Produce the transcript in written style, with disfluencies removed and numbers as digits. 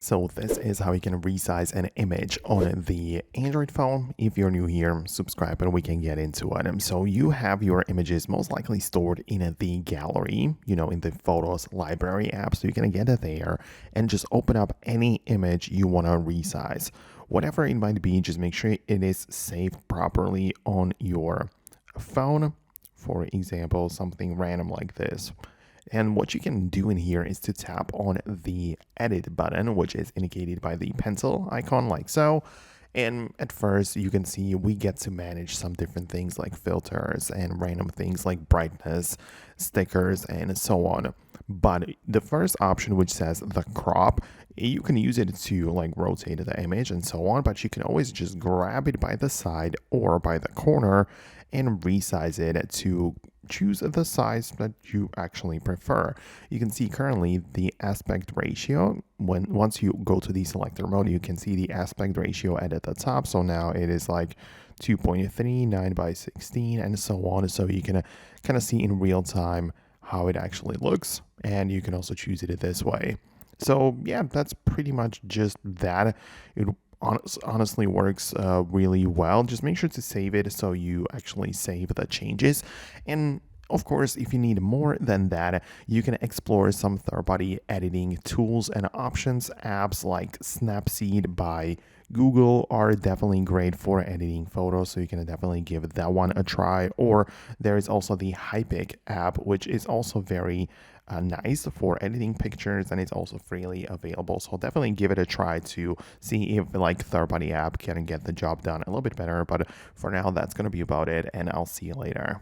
So this is how you can resize an image on the Android phone. If you're new here, subscribe and we can get into it. So you have your images most likely stored in the gallery, in the Photos library app. So you're going to get it there and just open up any image you want to resize. Whatever it might be, just make sure it is saved properly on your phone. For example, something random like this. And what you can do in here is to tap on the edit button, which is indicated by the pencil icon like so. And at first you can see we get to manage some different things like filters and random things like brightness, stickers, and so on. But the first option, which says the crop, you can use it to like rotate the image and so on, but you can always just grab it by the side or by the corner and resize it to choose the size that you actually prefer. You can see currently the aspect ratio. Once you go to the selector mode, you can see the aspect ratio at the top. So now it is like 2.3, 9 by 16, and so on. So you can kind of see in real time how it actually looks, and you can also choose it this way. So yeah, that's pretty much just that. It honestly works really well. Just make sure to save it so you actually save the changes. And of course, if you need more than that, you can explore some third-party editing tools and options. Apps like Snapseed by Google are definitely great for editing photos, so you can definitely give that one a try. Or there is also the Hypic app, which is also very nice for editing pictures, and it's also freely available. So definitely give it a try to see if like third-party app can get the job done a little bit better. But for now, that's going to be about it, and I'll see you later.